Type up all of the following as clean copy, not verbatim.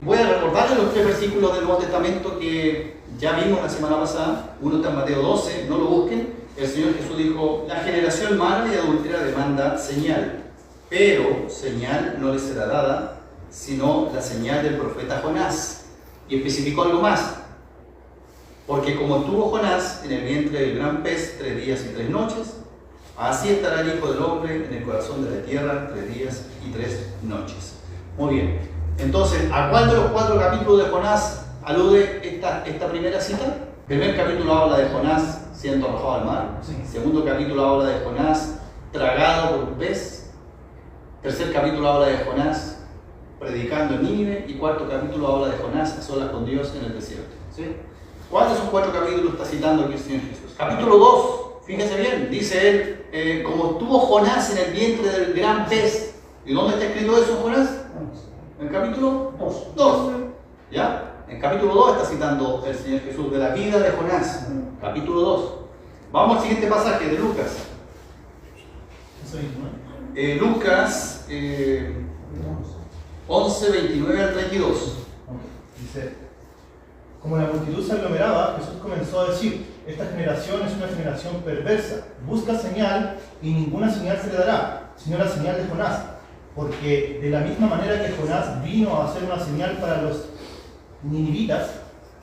Voy a recordarles los 3 versículos del Nuevo Testamento que ya vimos la semana pasada. Uno está en Mateo 12, no lo busquen. El Señor Jesús dijo: la generación mala y adúltera demanda señal, pero señal no le será dada, sino la señal del profeta Jonás. Y especificó algo más: porque como estuvo Jonás en el vientre del gran pez 3 días y 3 noches, así estará el Hijo del Hombre en el corazón de la tierra 3 días y 3 noches. Muy bien. Entonces, ¿a cuál de los 4 capítulos de Jonás alude esta primera cita? El primer capítulo habla de Jonás siendo arrojado al mar. Sí. Segundo capítulo habla de Jonás tragado por un pez. Tercer capítulo habla de Jonás predicando en Nínive. Y cuarto capítulo habla de Jonás a solas con Dios en el desierto. ¿Sí? ¿Cuál de esos 4 capítulos está citando aquí el Señor Jesús? Capítulo 2, fíjense bien, dice él, como estuvo Jonás en el vientre del gran pez. ¿Y dónde está escrito eso, Jonás? En el capítulo 2. ¿Ya? En capítulo 2 está citando el Señor Jesús de la vida de Jonás. Capítulo 2. Vamos al siguiente pasaje de Lucas. Lucas 11, 29 al 32. Dice: como la multitud se aglomeraba, Jesús comenzó a decir: esta generación es una generación perversa, busca señal y ninguna señal se le dará, sino la señal de Jonás. Porque de la misma manera que Jonás vino a hacer una señal para los ninivitas,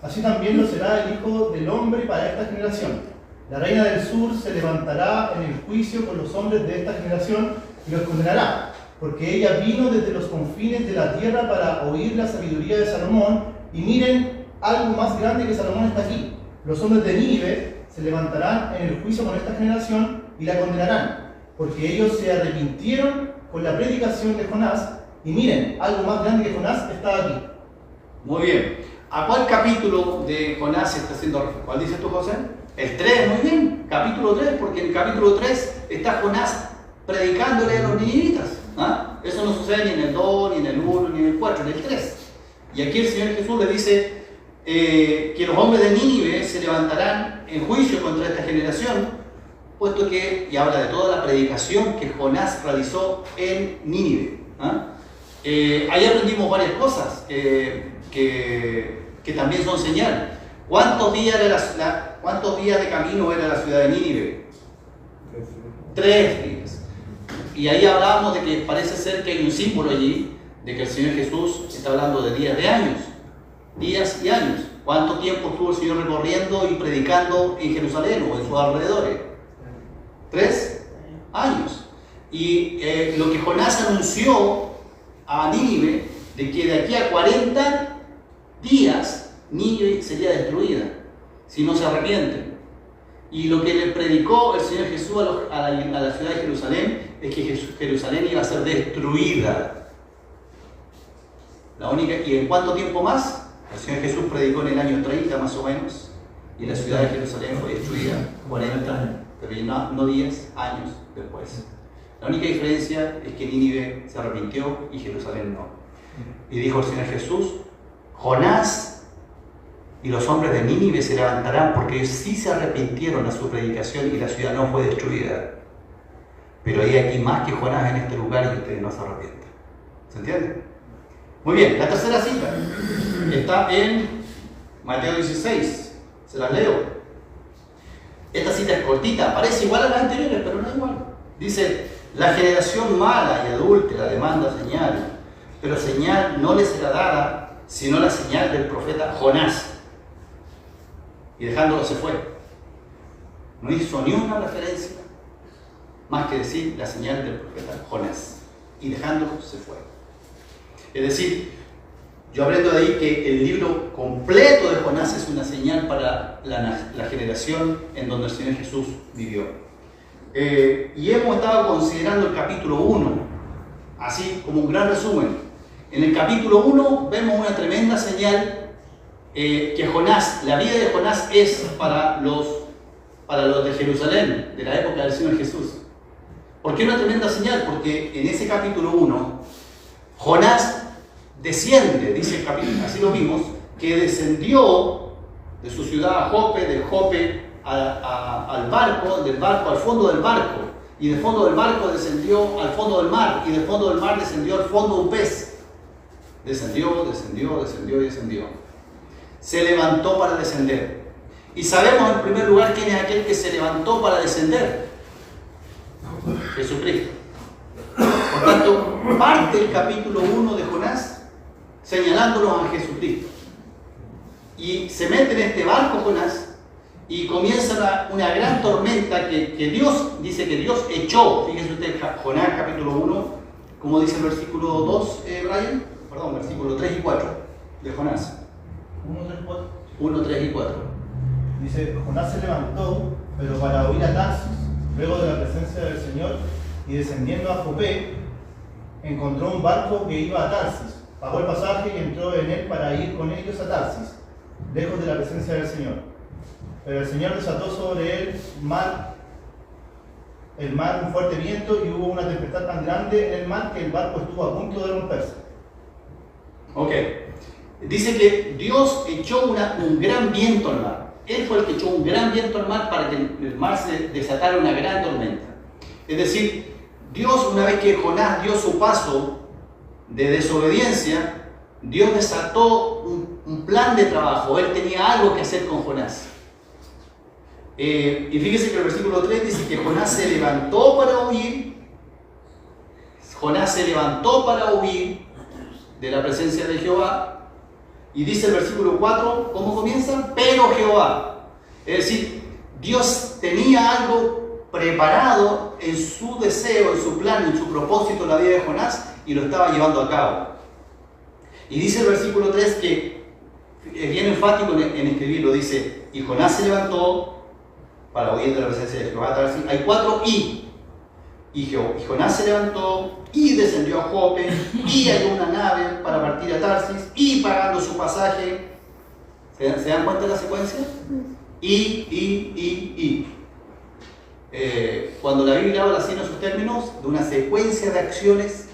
así también lo será el Hijo del Hombre para esta generación. La reina del sur se levantará en el juicio con los hombres de esta generación y los condenará, porque ella vino desde los confines de la tierra para oír la sabiduría de Salomón, y miren, algo más grande que Salomón está aquí. Los hombres de Nínive se levantarán en el juicio con esta generación y la condenarán, porque ellos se arrepintieron con la predicación de Jonás, y miren, algo más grande que Jonás está aquí. Muy bien. ¿A cuál capítulo de Jonás se está haciendo referencia? ¿Cuál dices tú, José? El 3, muy bien. Capítulo 3, porque en el capítulo 3 está Jonás predicándole a los ninivitas. ¿Ah? Eso no sucede ni en el 2, ni en el 1, ni en el 4, en el 3. Y aquí el Señor Jesús le dice que los hombres de Nínive se levantarán en juicio contra esta generación, puesto que, y habla de toda la predicación que Jonás realizó en Nínive. ¿Ah? Ahí aprendimos varias cosas que también son señal. ¿Cuántos días de camino era la ciudad de Nínive? 3 días. Y ahí hablábamos de que parece ser que hay un símbolo allí de que el Señor Jesús está hablando de días de años. Días y años. ¿Cuánto tiempo estuvo el Señor recorriendo y predicando en Jerusalén o en sus alrededores? 3 años. Y lo que Jonás anunció a Nínive, de que de aquí a 40 días Nínive sería destruida si no se arrepienten. Y lo que le predicó el Señor Jesús a la ciudad de Jerusalén es que Jerusalén iba a ser destruida. ¿Y en cuánto tiempo más? El Señor Jesús predicó en el año 30 más o menos, y la ciudad de Jerusalén fue destruida 40, pero no días, años después. La única diferencia es que Nínive se arrepintió y Jerusalén no. Y dijo el Señor Jesús: Jonás y los hombres de Nínive se levantarán porque ellos sí se arrepintieron a su predicación y la ciudad no fue destruida. Pero hay aquí más que Jonás en este lugar y ustedes no se arrepienten. ¿Se entiende? Muy bien, la tercera cita está en Mateo 16. Se las leo. Esta cita es cortita, parece igual a las anteriores, pero no es igual. Dice: la generación mala y adúltera demanda señal, pero señal no le será dada, sino la señal del profeta Jonás. Y dejándolo se fue. No hizo ni una referencia más que decir la señal del profeta Jonás. Y dejándolo se fue. Es decir, yo aprendo de ahí que el libro completo de Jonás es una señal para la generación en donde el Señor Jesús vivió. Y hemos estado considerando el capítulo 1, así como un gran resumen. En el capítulo 1 vemos una tremenda señal que Jonás, la vida de Jonás es para los de Jerusalén, de la época del Señor Jesús. ¿Por qué una tremenda señal? Porque en ese capítulo 1, Jonás desciende, dice el capítulo, así lo vimos, que descendió de su ciudad a Jope, de Jope al barco, del barco al fondo del barco, y del fondo del barco descendió al fondo del mar, y del fondo del mar descendió al fondo de un pez. Descendió, descendió, descendió y descendió. Se levantó para descender. Y sabemos en primer lugar quién es aquel que se levantó para descender. Jesucristo. Por tanto, parte el capítulo 1 de Jonás señalándonos a Jesucristo. Y se mete en este barco Jonás y comienza una gran tormenta que Dios, dice que Dios echó. Fíjense usted, Jonás capítulo 1, como dice el versículo 2, Brian, perdón, versículo 3 y 4 de Jonás. 1, 3, 4. 1, 3 y 4. Dice, Jonás se levantó, pero para huir a Tarsis, luego de la presencia del Señor, y descendiendo a Jope, encontró un barco que iba a Tarsis. Pagó el pasaje y entró en él para ir con ellos a Tarsis, lejos de la presencia del Señor. Pero el Señor desató sobre él el mar un fuerte viento, y hubo una tempestad tan grande en el mar que el barco estuvo a punto de romperse. Ok. Dice que Dios echó un gran viento al mar. Él fue el que echó un gran viento al mar para que el mar se desatara una gran tormenta. Es decir, Dios, una vez que Jonás dio su paso de desobediencia, Dios desató un plan de trabajo. Él tenía algo que hacer con Jonás. Y fíjese que el versículo 3 dice que Jonás se levantó para huir. Jonás se levantó para huir de la presencia de Jehová. Y dice el versículo 4, ¿cómo comienza? Pero Jehová. Es decir, Dios tenía algo preparado en su deseo, en su plan, en su propósito en la vida de Jonás, y lo estaba llevando a cabo. Y dice el versículo 3 que es bien enfático en escribirlo. Dice, y Jonás se levantó para huir de la presencia de Jehová. Hay 4 y. Y Jonás se levantó y descendió a Jope y halló una nave para partir a Tarsis y pagando su pasaje. ¿Se dan cuenta de la secuencia? Cuando la Biblia habla así en esos términos, de una secuencia de acciones,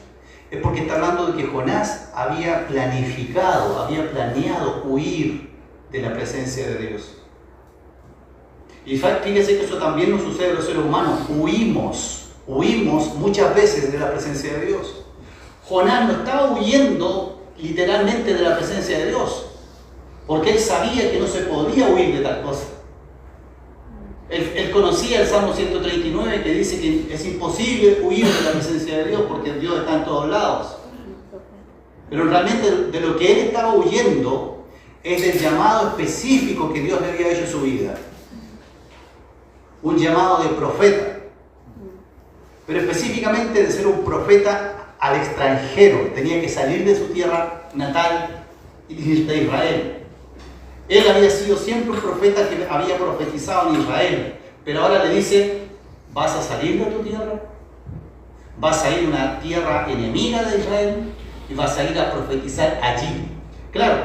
es porque está hablando de que Jonás había planificado, había planeado huir de la presencia de Dios. Y fíjese que eso también nos sucede a los seres humanos. Huimos muchas veces de la presencia de Dios. Jonás no estaba huyendo literalmente de la presencia de Dios, porque él sabía que no se podía huir de tal cosa. Él conocía el Salmo 139 que dice que es imposible huir de la presencia de Dios porque Dios está en todos lados. Pero realmente de lo que él estaba huyendo es del llamado específico que Dios le había hecho a su vida. Un llamado de profeta. Pero específicamente de ser un profeta al extranjero. Tenía que salir de su tierra natal y de Israel. Él había sido siempre un profeta que había profetizado en Israel. Pero ahora le dice, vas a salir de tu tierra, vas a ir a una tierra enemiga de Israel y vas a ir a profetizar allí. Claro,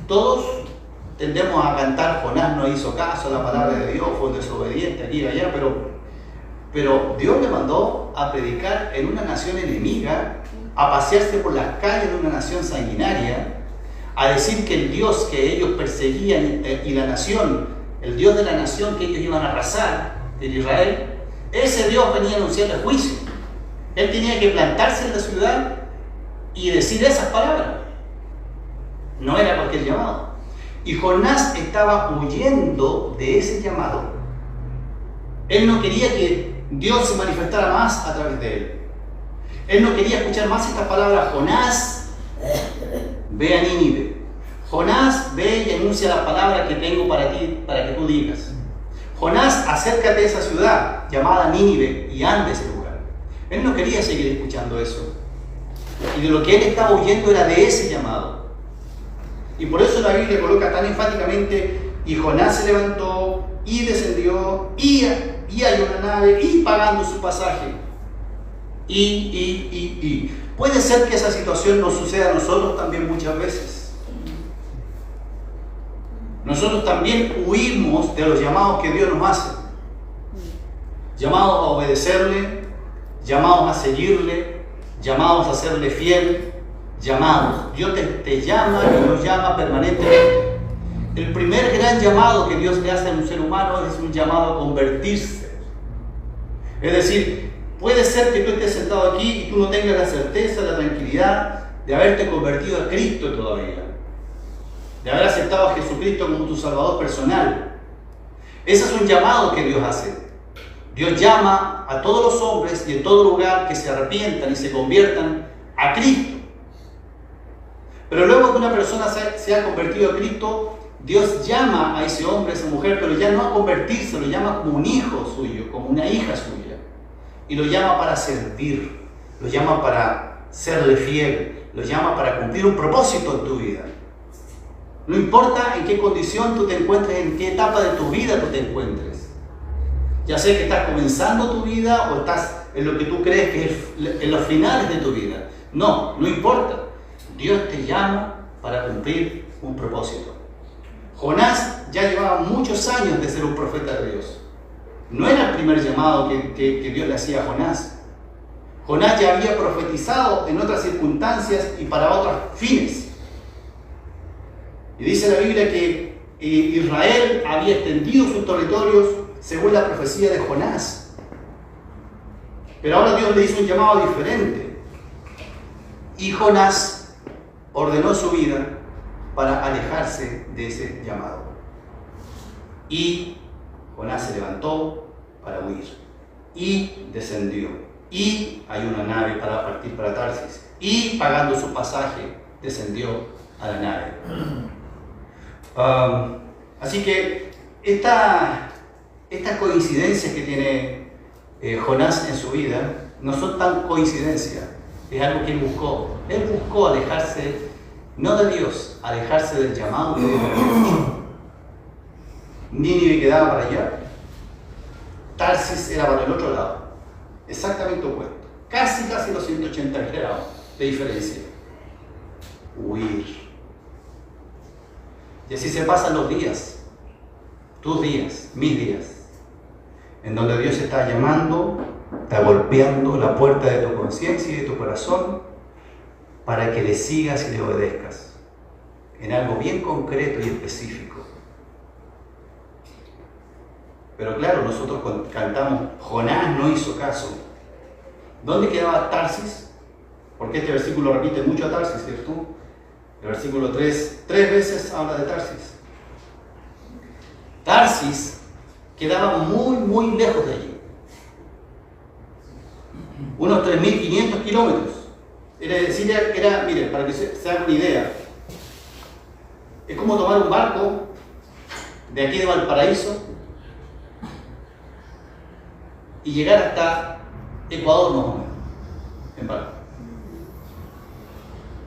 todos tendemos a cantar, Jonás no hizo caso a la palabra de Dios, fue desobediente aquí y allá, pero Dios le mandó a predicar en una nación enemiga, a pasearse por las calles de una nación sanguinaria, a decir que el Dios que ellos perseguían y la nación, el Dios de la nación que ellos iban a arrasar, de Israel, ese Dios venía a anunciar el juicio. Él tenía que plantarse en la ciudad y decir esas palabras. No era cualquier llamado. Y Jonás estaba huyendo de ese llamado. Él no quería que Dios se manifestara más a través de él. Él no quería escuchar más estas palabras. Jonás, ve a Nínive. Jonás, ve y anuncia la palabra que tengo para ti, para que tú digas. Jonás, acércate a esa ciudad llamada Nínive y ande a ese lugar. Él no quería seguir escuchando eso. Y de lo que él estaba huyendo era de ese llamado. Y por eso la Biblia coloca tan enfáticamente, y Jonás se levantó y descendió y halló una nave y pagando su pasaje. Puede ser que esa situación nos suceda a nosotros también muchas veces. Nosotros también huimos de los llamados que Dios nos hace. Llamados a obedecerle, llamados a seguirle, llamados a serle fiel, llamados. Dios te llama y nos llama permanentemente. El primer gran llamado que Dios le hace a un ser humano es un llamado a convertirse. Es decir, puede ser que tú estés sentado aquí y tú no tengas la certeza, la tranquilidad de haberte convertido a Cristo todavía, de haber aceptado a Jesucristo como tu Salvador personal. Ese es un llamado que Dios hace. Dios llama a todos los hombres y en todo lugar que se arrepientan y se conviertan a Cristo. Pero luego que una persona se ha convertido a Cristo, Dios llama a ese hombre, a esa mujer, pero ya no a convertirse, lo llama como un hijo suyo, como una hija suya. Y lo llama para servir, lo llama para serle fiel, lo llama para cumplir un propósito en tu vida. No importa en qué condición tú te encuentres, en qué etapa de tu vida tú te encuentres. Ya sea que estás comenzando tu vida o estás en lo que tú crees que es en los finales de tu vida. No importa. Dios te llama para cumplir un propósito. Jonás ya llevaba muchos años de ser un profeta de Dios. No era el primer llamado que Dios le hacía a Jonás. Jonás ya había profetizado en otras circunstancias y para otros fines. Y dice la Biblia que Israel había extendido sus territorios según la profecía de Jonás. Pero ahora Dios le hizo un llamado diferente. Y Jonás ordenó su vida para alejarse de ese llamado. Y Jonás se levantó para huir. Y descendió. Y hay una nave para partir para Tarsis. Y pagando su pasaje, descendió a la nave. Así que estas coincidencias que tiene Jonás en su vida no son tan coincidencias. Es algo que él buscó. Él buscó alejarse, no de Dios, alejarse del llamado que Dios le había hecho. Nínive quedaba para allá. Tarsis era para el otro lado. Exactamente opuesto. Casi los 180 grados de diferencia. Huir. Y así se pasan los días. Tus días, mis días. En donde Dios está llamando, está golpeando la puerta de tu conciencia y de tu corazón para que le sigas y le obedezcas en algo bien concreto y específico. Pero claro, nosotros cuando cantamos, Jonás no hizo caso. ¿Dónde quedaba Tarsis? Porque este versículo repite mucho a Tarsis, ¿cierto? El versículo 3 veces habla de Tarsis. Tarsis quedaba muy lejos de allí. Unos 3.500 kilómetros. Mire, para que se haga una idea, es como tomar un barco de aquí de Valparaíso y llegar hasta Ecuador más o menos, en barco.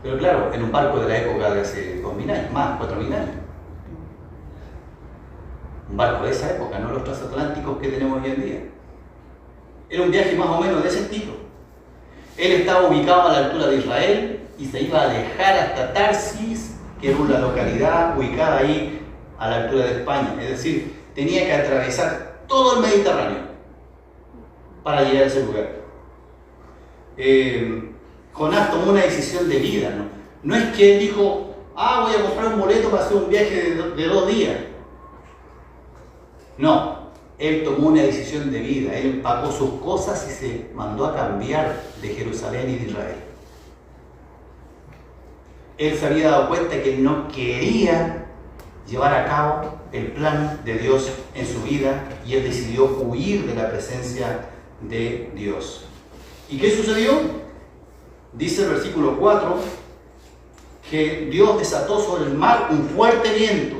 Pero claro, en un barco de la época de hace 2.000 años, más 4.000 años. Un barco de esa época, no los transatlánticos que tenemos hoy en día. Era un viaje más o menos de ese estilo. Él estaba ubicado a la altura de Israel y se iba a alejar hasta Tarsis, que era una localidad ubicada ahí a la altura de España. Es decir, tenía que atravesar todo el Mediterráneo para llegar a ese lugar. Jonás tomó una decisión de vida, ¿no? No es que él dijo, voy a comprar un boleto para hacer un viaje de 2 días. No, él tomó una decisión de vida, él empacó sus cosas y se mandó a cambiar de Jerusalén y de Israel. Él se había dado cuenta que no quería llevar a cabo el plan de Dios en su vida y él decidió huir de la presencia de Dios. ¿Y qué sucedió? Dice el versículo 4 que Dios desató sobre el mar un fuerte viento.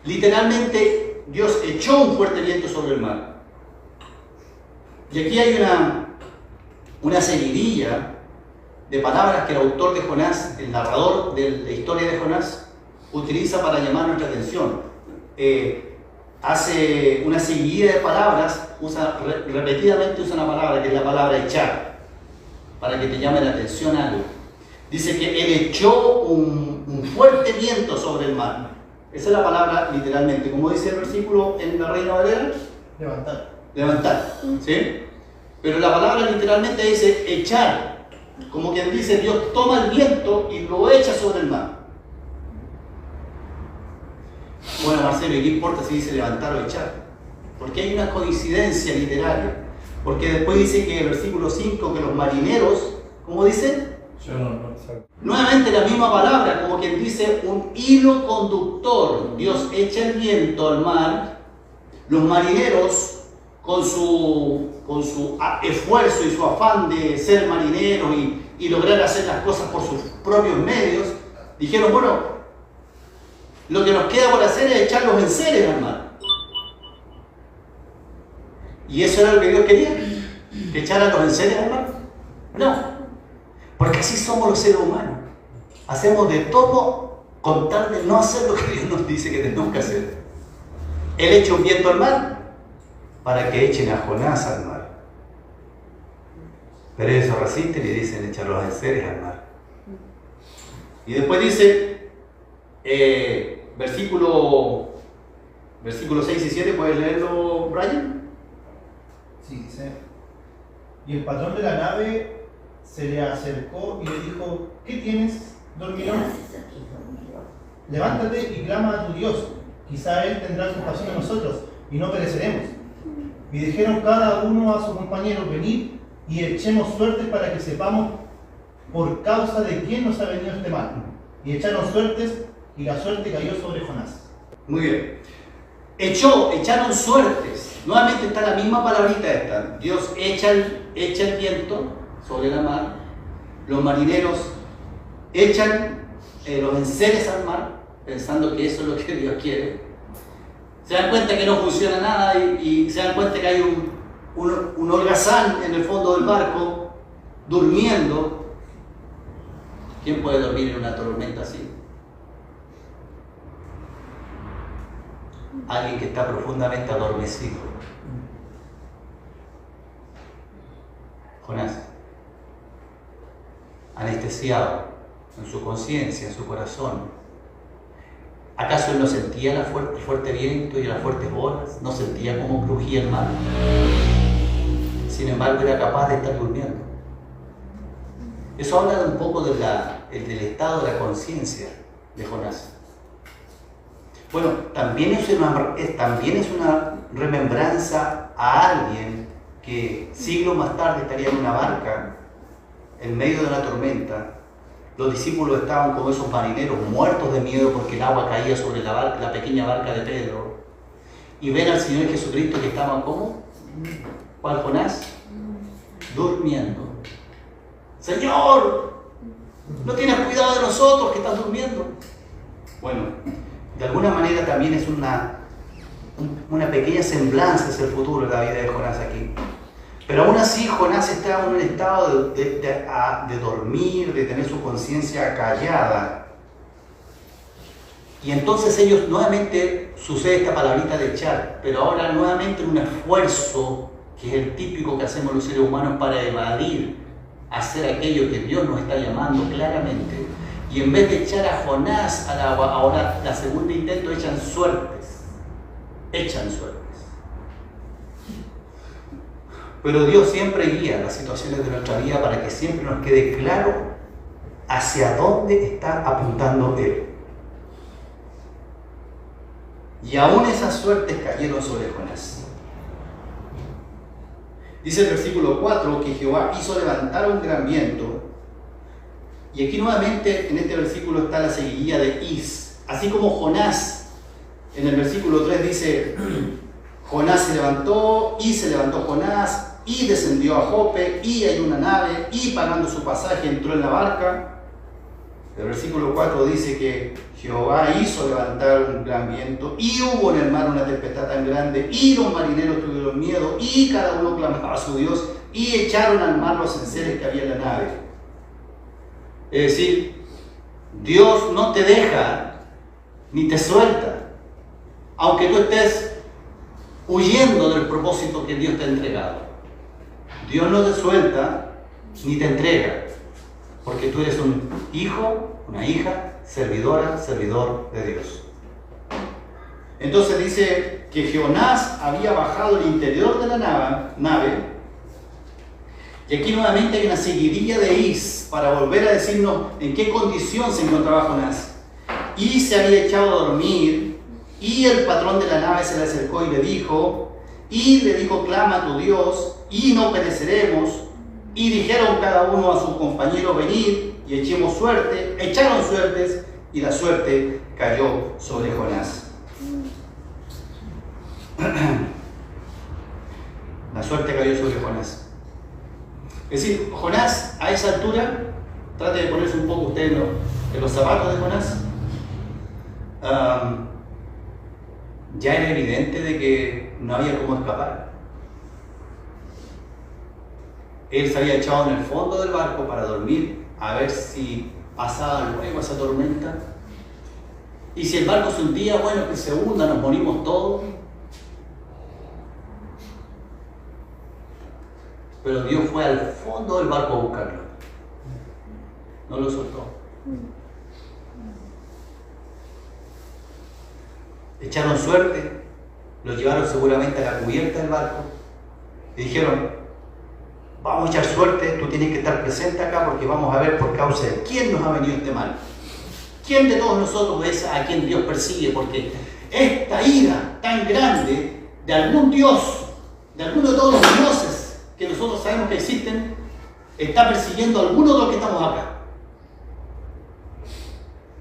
Literalmente Dios echó un fuerte viento sobre el mar. Y aquí hay una seguidilla de palabras que el autor de Jonás, el narrador de la historia de Jonás, utiliza para llamar nuestra atención. Hace una seguidilla de palabras, repetidamente usa una palabra que es la palabra echar, para que te llame la atención algo. Dice que él echó un fuerte viento sobre el mar. Esa es la palabra literalmente. Como dice el versículo en la Reina Valera, levantar, ¿sí? Pero la palabra literalmente dice echar. Como quien dice, Dios toma el viento y lo echa sobre el mar. Bueno, Marcelo, ¿y qué importa si dice levantar o echar? Porque hay una coincidencia literaria. Porque después dice que en el versículo 5 que los marineros, ¿cómo dice? Nuevamente la misma palabra, como quien dice un hilo conductor. Dios echa el viento al mar, los marineros con su esfuerzo y su afán de ser marineros y lograr hacer las cosas por sus propios medios, dijeron, bueno, lo que nos queda por hacer es echar los enseres al mar. ¿Y eso era lo que Dios quería? ¿Que echaran los enseres al mar? No. Porque así somos los seres humanos. Hacemos de todo con tal de no hacer lo que Dios nos dice que tenemos que hacer. Él echa un viento al mar para que echen a Jonás al mar. Pero ellos se resisten y dicen echar los enseres al mar. Y después dice, versículo 6 y 7, ¿puedes leerlo, Brian? Sí, dice: y el patrón de la nave se le acercó y le dijo: ¿qué tienes, dormilón? Levántate y clama a tu Dios, quizá Él tendrá compasión de nosotros y no pereceremos. Y dijeron cada uno a su compañero: venid y echemos suertes para que sepamos por causa de quién nos ha venido este mal. Y echaron suertes, y la suerte cayó sobre Jonás. Muy bien. Echaron suertes. Nuevamente está la misma palabrita esta. Dios echa el viento sobre la mar. Los marineros echan los enseres al mar, pensando que eso es lo que Dios quiere. Se dan cuenta que no funciona nada y se dan cuenta que hay un holgazán en el fondo del barco, durmiendo. ¿Quién puede dormir en una tormenta así? Alguien que está profundamente adormecido. Jonás, anestesiado en su conciencia, en su corazón. ¿Acaso él no sentía el fuerte viento y las fuertes olas? ¿No sentía cómo crujía el mar? Sin embargo, era capaz de estar durmiendo. Eso habla un poco del estado de la conciencia de Jonás. Bueno, también es una remembranza a alguien que siglos más tarde estaría en una barca en medio de una tormenta. Los discípulos estaban como esos marineros muertos de miedo porque el agua caía sobre la pequeña barca de Pedro, y ven al Señor Jesucristo que estaba ¿cómo? ¿Cuál Jonás? Durmiendo. Señor, ¿no tienes cuidado de nosotros que estás durmiendo? Bueno, de alguna manera también es una pequeña semblanza hacia el futuro de la vida de Jonás aquí. Pero aún así Jonás está en un estado de dormir, de tener su conciencia callada. Y entonces ellos nuevamente sucede esta palabrita de echar, pero ahora nuevamente un esfuerzo que es el típico que hacemos los seres humanos para evadir, hacer aquello que Dios nos está llamando claramente. Y en vez de echar a Jonás al agua, ahora la segunda intento echan suertes. Pero Dios siempre guía las situaciones de nuestra vida para que siempre nos quede claro hacia dónde está apuntando Él. Y aún esas suertes cayeron sobre Jonás. Dice el versículo 4 que Jehová hizo levantar un gran viento. Y aquí nuevamente en este versículo está la seguidilla de is. Así como Jonás, en el versículo 3 dice: Jonás se levantó Jonás, y descendió a Jope, y hay una nave, y pagando su pasaje entró en la barca. El versículo 4 dice que Jehová hizo levantar un gran viento, y hubo en el mar una tempestad tan grande, y los marineros tuvieron miedo, y cada uno clamaba a su Dios, y echaron al mar los enseres que había en la nave. Es decir, Dios no te deja ni te suelta, aunque tú estés huyendo del propósito que Dios te ha entregado. Dios no te suelta ni te entrega, porque tú eres un hijo, una hija, servidor de Dios. Entonces dice que Jonás había bajado al interior de la nave. Y aquí nuevamente hay una seguidilla de is para volver a decirnos en qué condición se encontraba Jonás. Y se había echado a dormir, y el patrón de la nave se le acercó y le dijo, clama a tu Dios, y no pereceremos. Y dijeron cada uno a su compañero: venid y echemos suerte. Echaron suertes y la suerte cayó sobre Jonás. La suerte cayó sobre Jonás. Es decir, Jonás a esa altura, trate de ponerse un poco usted en los zapatos de Jonás. Ya era evidente de que no había cómo escapar. Él se había echado en el fondo del barco para dormir, a ver si pasaba luego esa tormenta. Y si el barco se hundía, bueno, que se hunda, nos morimos todos. Pero Dios fue al fondo del barco a buscarlo. No lo soltó. Echaron suerte, lo llevaron seguramente a la cubierta del barco y dijeron: vamos a echar suerte, tú tienes que estar presente acá porque vamos a ver por causa de quién nos ha venido este mal. ¿Quién de todos nosotros es a quien Dios persigue? Porque esta ira tan grande de algún Dios, de alguno de todos los dioses que nosotros sabemos que existen, está persiguiendo a alguno de los que estamos acá.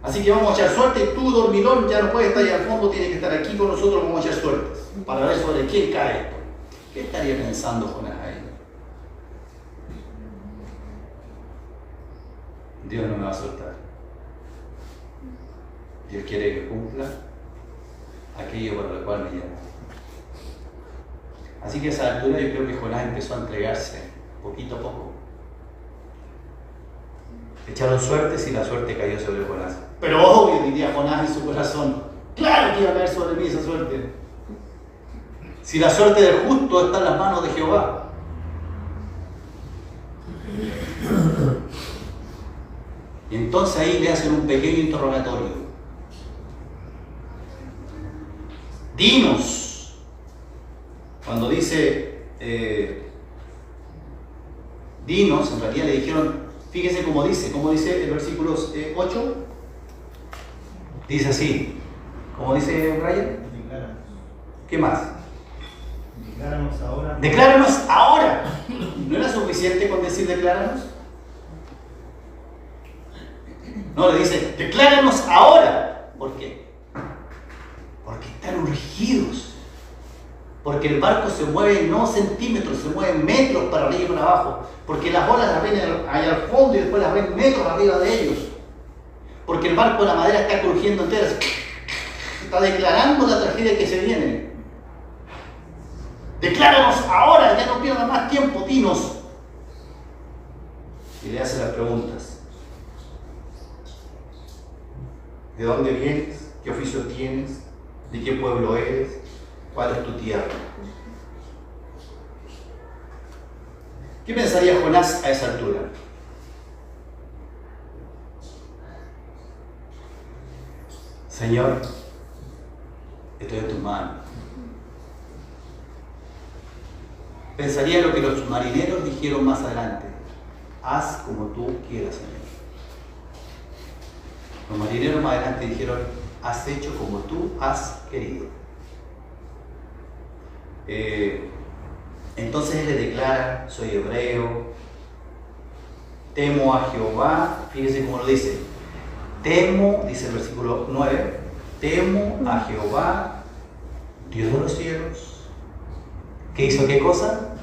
Así que vamos a echar suerte. Tú, dormilón, ya no puedes estar allá al fondo, tienes que estar aquí con nosotros. Vamos a echar suertes para ver sobre quién cae esto. ¿Qué estaría pensando Jonás ahí? Dios no me va a soltar. Dios quiere que cumpla aquello para lo cual me llamó. Así que a esa altura yo creo que Jonás empezó a entregarse poquito a poco. Echaron suertes y la suerte cayó sobre Jonás. Pero obvio, diría Jonás en su corazón: claro que iba a caer sobre mí esa suerte. Si la suerte del justo está en las manos de Jehová. Y entonces ahí le hacen un pequeño interrogatorio. Dinos. Cuando dice dinos, en realidad le dijeron, fíjese cómo dice el versículo 8. Dice así, ¿cómo dice Brian? Decláranos. ¿Qué más? Decláranos ahora. Decláranos ahora. ¿No era suficiente con decir decláranos? No, le dice, decláranos ahora. ¿Por qué? Porque están urgidos. Porque el barco se mueve no centímetros, se mueve metros para arriba y para abajo. Porque las olas las ven allá al fondo y después las ven metros arriba de ellos. Porque el barco de la madera está crujiendo entera. Está declarando la tragedia que se viene. Decláranos ahora, ya no pierdas más tiempo, dinos. Y le hace las preguntas. ¿De dónde vienes? ¿Qué oficio tienes? ¿De qué pueblo eres? ¿Cuál es tu tierra? ¿Qué pensaría Jonás a esa altura? Señor, estoy en tus manos. Pensaría lo que los marineros dijeron más adelante: haz como tú quieras, Señor. Los marineros más adelante dijeron: has hecho como tú has querido. Entonces él le declara: soy hebreo, temo a Jehová. Fíjese cómo lo dice: temo, dice el versículo 9, temo a Jehová, Dios de los cielos. ¿Qué hizo qué cosa?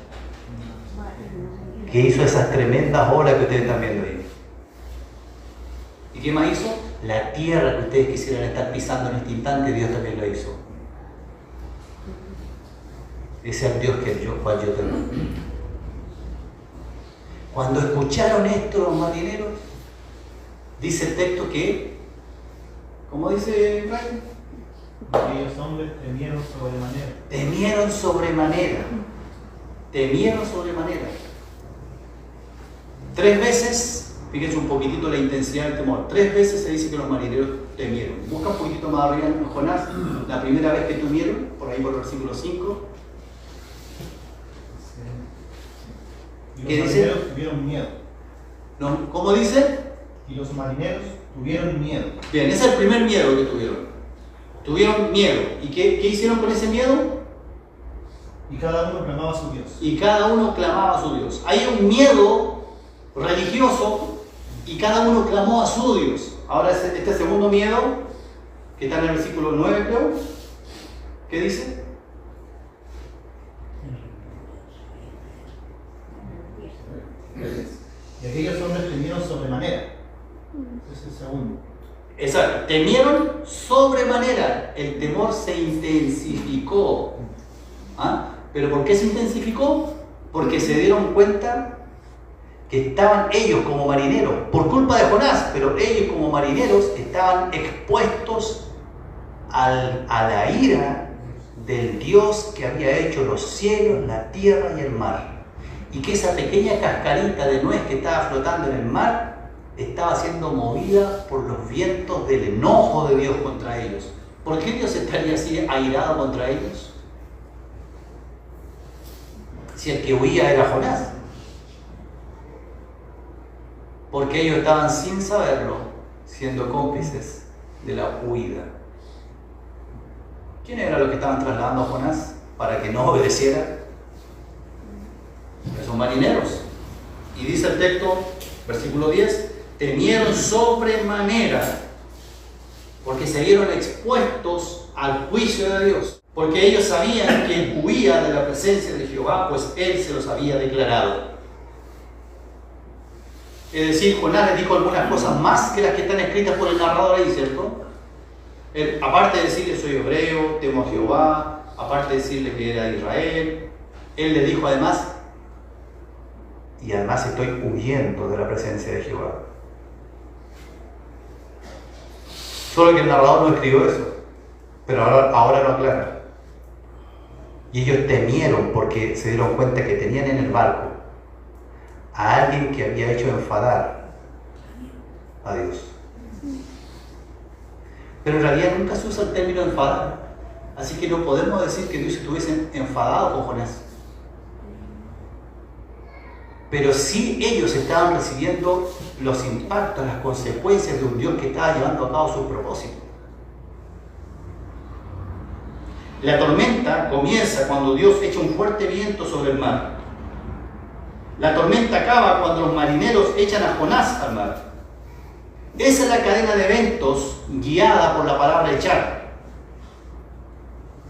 ¿Qué hizo esas tremendas olas que ustedes están viendo ahí? ¿Y qué más hizo? La tierra que ustedes quisieran estar pisando en este instante, Dios también lo hizo. Ese es el Dios cual yo tengo. Cuando escucharon esto los marineros, dice el texto que, ¿cómo dice Brian? Aquellos hombres temieron sobremanera. Temieron sobremanera. Temieron sobremanera. 3 veces, fíjense un poquitito la intensidad del temor. 3 veces se dice que los marineros temieron. Busca un poquitito más arriba en Jonás, la primera vez que temieron, por ahí por el versículo 5. Y los marineros tuvieron miedo. No, ¿cómo dice? Y los marineros tuvieron miedo. Bien, ese es el primer miedo que tuvieron. Tuvieron miedo. ¿Y qué hicieron con ese miedo? Y cada uno clamaba a su Dios. Y cada uno clamaba a su Dios. Hay un miedo religioso y cada uno clamó a su Dios. Ahora este segundo miedo, que está en el versículo 9 creo, ¿qué dice? Y aquellos hombres temieron sobremanera. Ese es el segundo. Exacto, temieron sobremanera. El temor se intensificó. ¿Ah? ¿Pero por qué se intensificó? Porque se dieron cuenta que estaban ellos como marineros, por culpa de Jonás, pero ellos como marineros estaban expuestos a la ira del Dios que había hecho los cielos, la tierra y el mar. Y que esa pequeña cascarita de nuez que estaba flotando en el mar estaba siendo movida por los vientos del enojo de Dios contra ellos. ¿Por qué Dios estaría así airado contra ellos? Si el que huía era Jonás. Porque ellos estaban sin saberlo, siendo cómplices de la huida. ¿Quiénes eran los que estaban trasladando a Jonás para que no obedeciera? Esos marineros. Y dice el texto, versículo 10, temieron sobremanera porque se vieron expuestos al juicio de Dios. Porque ellos sabían que huía de la presencia de Jehová, pues Él se los había declarado. Es decir, Jonás les dijo algunas cosas más que las que están escritas por el narrador ahí, ¿cierto? Él, aparte de decirle soy hebreo, temo a Jehová, aparte de decirle que era de Israel, él le dijo además, y además estoy huyendo de la presencia de Jehová. Solo que el narrador no escribió eso, pero ahora lo aclara. Y ellos temieron porque se dieron cuenta que tenían en el barco a alguien que había hecho enfadar a Dios. Pero en realidad nunca se usa el término enfadar. Así que no podemos decir que Dios estuviese enfadado con Jonás. Pero sí ellos estaban recibiendo los impactos, las consecuencias de un Dios que estaba llevando a cabo su propósito. La tormenta comienza cuando Dios echa un fuerte viento sobre el mar. La tormenta acaba cuando los marineros echan a Jonás al mar. Esa es la cadena de eventos guiada por la palabra echar.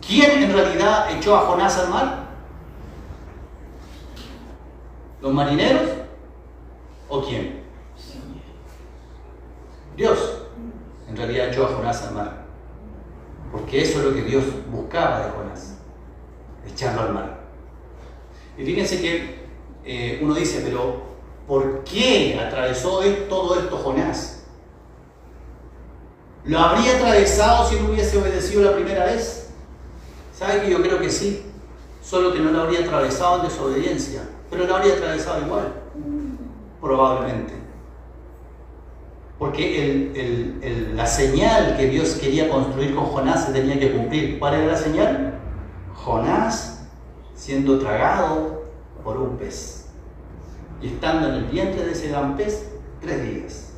¿Quién en realidad echó a Jonás al mar? ¿Los marineros? ¿O quién? Dios en realidad echó a Jonás al mar. Porque eso es lo que Dios buscaba de Jonás, echarlo al mar. Y fíjense que uno dice, pero ¿por qué atravesó todo esto Jonás? ¿Lo habría atravesado si no hubiese obedecido la primera vez? ¿Sabe que yo creo que sí? Solo que no lo habría atravesado en desobediencia, pero lo habría atravesado igual, probablemente. Porque la señal que Dios quería construir con Jonás se tenía que cumplir. ¿Cuál era la señal? Jonás siendo tragado por un pez y estando en el vientre de ese gran pez 3 días.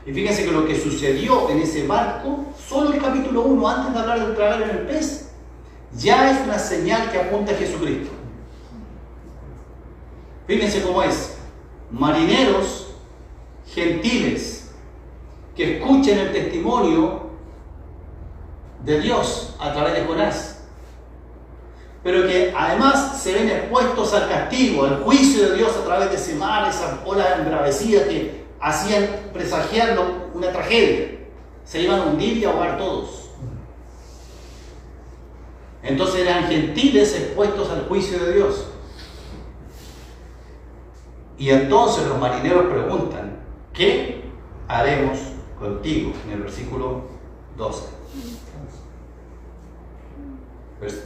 Y fíjense que lo que sucedió en ese barco, solo el capítulo 1, antes de hablar del tragar en el pez, ya es una señal que apunta a Jesucristo. Fíjense cómo es. Marineros gentiles que escuchen el testimonio de Dios a través de Jonás, pero que además se ven expuestos al castigo, al juicio de Dios a través de ese mar, esas olas embravecidas que hacían presagiar una tragedia. Se iban a hundir y a ahogar todos. Entonces eran gentiles expuestos al juicio de Dios. Y entonces los marineros preguntan, ¿qué haremos contigo? En el versículo 12.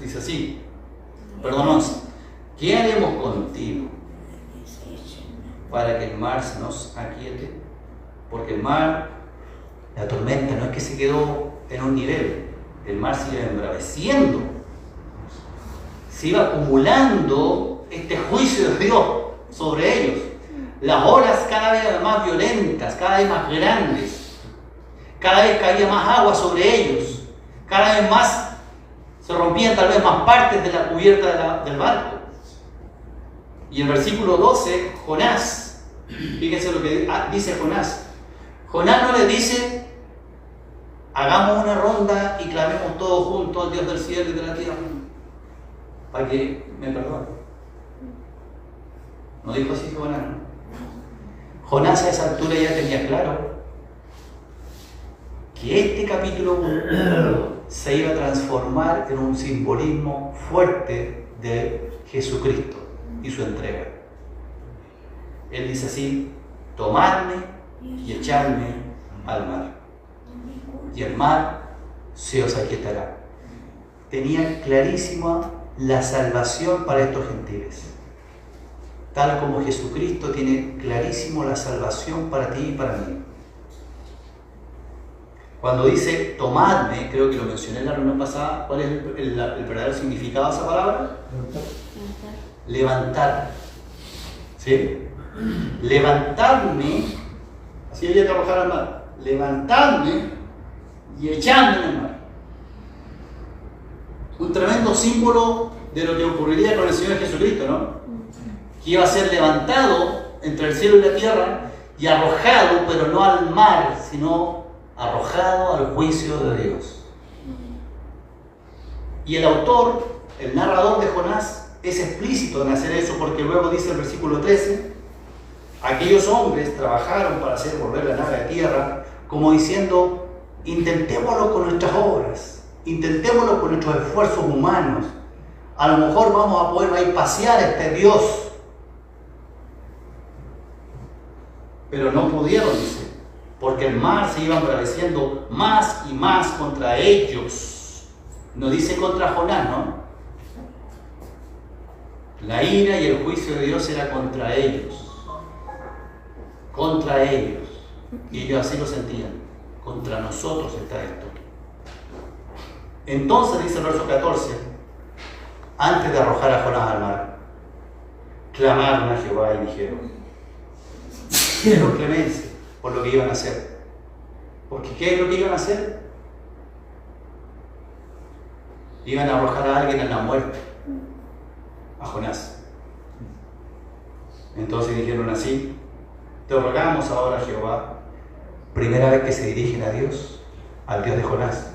Dice así, perdón, 11. ¿Qué haremos contigo para que el mar se nos aquiete? Porque el mar, la tormenta, no es que se quedó en un nivel, el mar se iba embraveciendo, se iba acumulando este juicio de Dios sobre ellos. Las olas cada vez más violentas, cada vez más grandes, cada vez caía más agua sobre ellos, cada vez más Se rompían tal vez más partes de la cubierta del barco. Y en el versículo 12, Jonás, fíjense lo que dice Jonás. Jonás no le dice, hagamos una ronda y clamemos todos juntos al Dios del cielo y de la tierra, para que me perdone. No dijo así Jonás, ¿no? Jonás a esa altura ya tenía claro que este capítulo 1 se iba a transformar en un simbolismo fuerte de Jesucristo y su entrega. Él dice así, tomadme y echadme al mar, y el mar se os aquietará. Tenía clarísima la salvación para estos gentiles, tal como Jesucristo tiene clarísimo la salvación para ti y para mí. Cuando dice tomadme, creo que lo mencioné en la reunión pasada, ¿cuál es el verdadero significado de esa palabra? Levantar. ¿Sí? Levantarme, así había que arrojar al mar. Levantarme y echarme en el mar. Un tremendo símbolo de lo que ocurriría con el Señor Jesucristo, ¿no? Que iba a ser levantado entre el cielo y la tierra y arrojado, pero no al mar, sino arrojado al juicio de Dios. Y el autor, el narrador de Jonás, es explícito en hacer eso, porque luego dice el versículo 13, aquellos hombres trabajaron para hacer volver la nave a tierra, como diciendo, intentémoslo con nuestras obras, intentémoslo con nuestros esfuerzos humanos, a lo mejor vamos a poder ahí pasear a este Dios. Pero no pudieron, dice, porque el mar se iba embraveciendo más y más contra ellos. No dice contra Jonás, ¿no? La ira y el juicio de Dios era contra ellos. Contra ellos. Y ellos así lo sentían. Contra nosotros está esto. Entonces dice el verso 14, antes de arrojar a Jonás al mar, clamaron a Jehová y dijeron, quiero clemencia por lo que iban a hacer. Porque ¿qué es lo que iban a hacer? Iban a arrojar a alguien a la muerte, a Jonás. Entonces dijeron así, te rogamos ahora, Jehová, primera vez que se dirigen a Dios, al Dios de Jonás,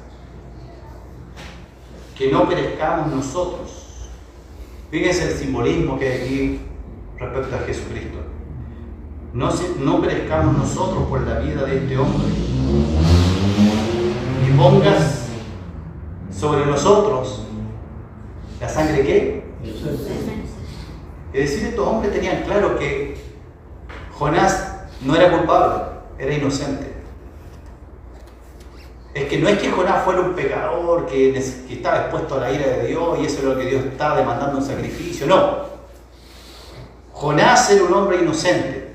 que no perezcamos nosotros. Fíjense el simbolismo que hay aquí respecto a Jesucristo. No perezcamos nosotros por la vida de este hombre, y pongas sobre nosotros la sangre ¿qué? Es decir, estos hombres tenían claro que Jonás no era culpable, era inocente. Es que no es que Jonás fuera un pecador que estaba expuesto a la ira de Dios y eso es lo que Dios estaba demandando un sacrificio, no. Jonás era un hombre inocente,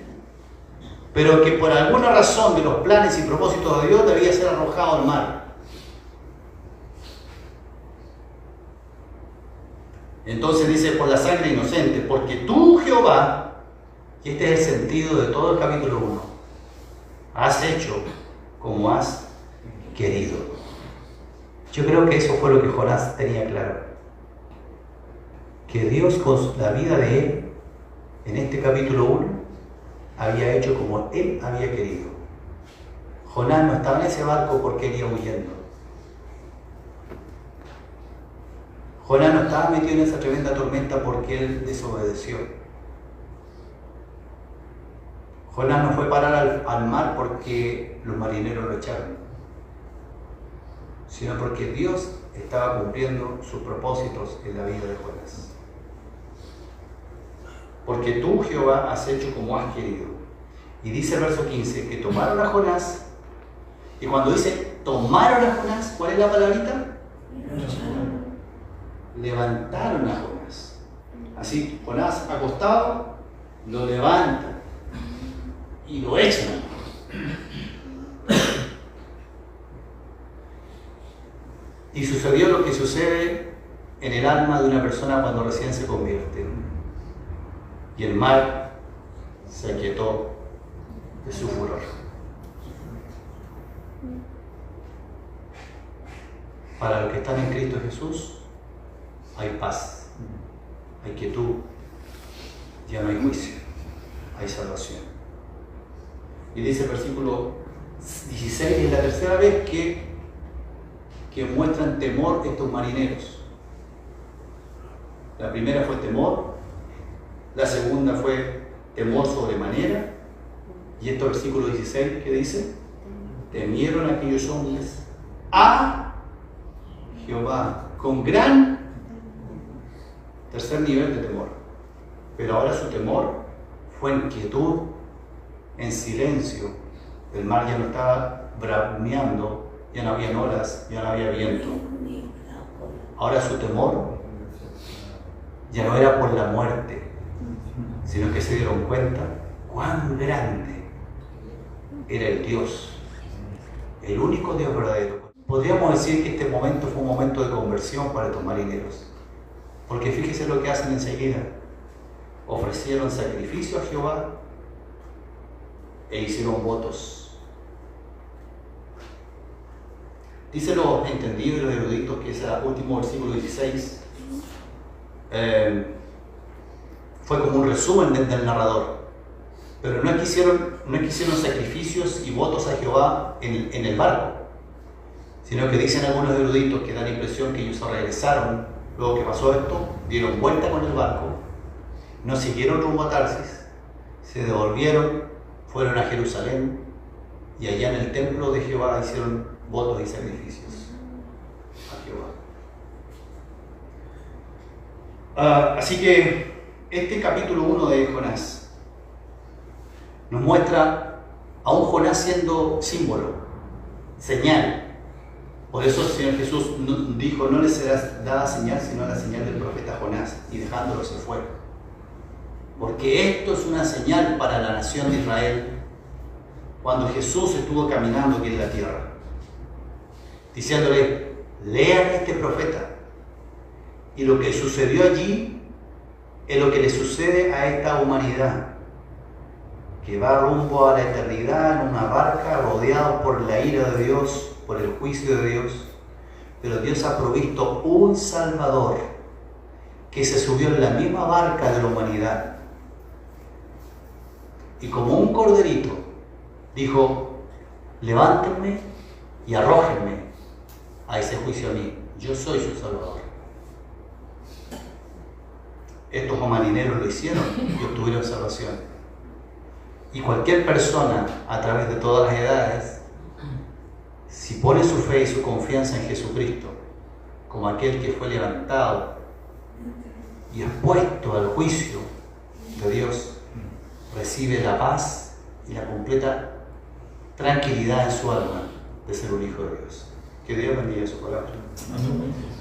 pero que por alguna razón de los planes y propósitos de Dios debía ser arrojado al mar. Entonces dice, por la sangre inocente, porque tú, Jehová, y este es el sentido de todo el capítulo 1, has hecho como has querido. Yo creo que eso fue lo que Jonás tenía claro, que Dios con la vida de él, en este capítulo 1, había hecho como él había querido. Jonás no estaba en ese barco porque él iba huyendo. Jonás no estaba metido en esa tremenda tormenta porque él desobedeció. Jonás no fue parar al mar porque los marineros lo echaron, sino porque Dios estaba cumpliendo sus propósitos en la vida de Jonás. Porque tú, Jehová, has hecho como has querido. Y dice el verso 15, que tomaron a Jonás, y cuando dice tomaron a Jonás, ¿cuál es la palabrita? Levantaron a Jonás. Así, Jonás acostado, lo levantan y lo echan. Y sucedió lo que sucede en el alma de una persona cuando recién se convierte. Y el mar se aquietó de su furor. Para los que están en Cristo Jesús, hay paz, hay quietud, ya no hay juicio, hay salvación. Y dice el versículo 16, es la tercera vez que muestran temor estos marineros. La primera fue temor, la segunda fue temor sobremanera, y este versículo 16, ¿qué dice? Temieron aquellos hombres a Jehová, con gran tercer nivel de temor. Pero ahora su temor fue en quietud, en silencio. El mar ya no estaba brameando, ya no había olas, ya no había viento. Ahora su temor ya no era por la muerte, sino que se dieron cuenta cuán grande era el Dios, el único Dios verdadero. Podríamos decir que este momento fue un momento de conversión para estos marineros, porque fíjese lo que hacen enseguida. Ofrecieron sacrificio a Jehová e hicieron votos. Dicen los entendidos y los eruditos que ese último versículo 16 fue como un resumen del narrador, pero no es que hicieron sacrificios y votos a Jehová en el barco, sino que dicen algunos eruditos que dan la impresión que ellos se regresaron luego que pasó esto, dieron vuelta con el barco, no siguieron rumbo a Tarsis, se devolvieron, fueron a Jerusalén y allá en el templo de Jehová hicieron votos y sacrificios a Jehová. Así que este capítulo 1 de Jonás nos muestra a un Jonás siendo símbolo, señal. Por eso el Señor Jesús dijo: no les será dada señal sino la señal del profeta Jonás, y dejándolo se fue. Porque esto es una señal para la nación de Israel cuando Jesús estuvo caminando aquí en la tierra, diciéndole: lean este profeta. Y lo que sucedió allí es lo que le sucede a esta humanidad, que va rumbo a la eternidad en una barca, rodeado por la ira de Dios, por el juicio de Dios. Pero Dios ha provisto un Salvador que se subió en la misma barca de la humanidad, y como un corderito dijo: levántenme y arrójenme a ese juicio a mí, yo soy su Salvador. Estos marineros lo hicieron y obtuvieron salvación. Y cualquier persona, a través de todas las edades, si pone su fe y su confianza en Jesucristo como aquel que fue levantado y expuesto al juicio de Dios, recibe la paz y la completa tranquilidad en su alma de ser un hijo de Dios. Que Dios bendiga su palabra. Amén.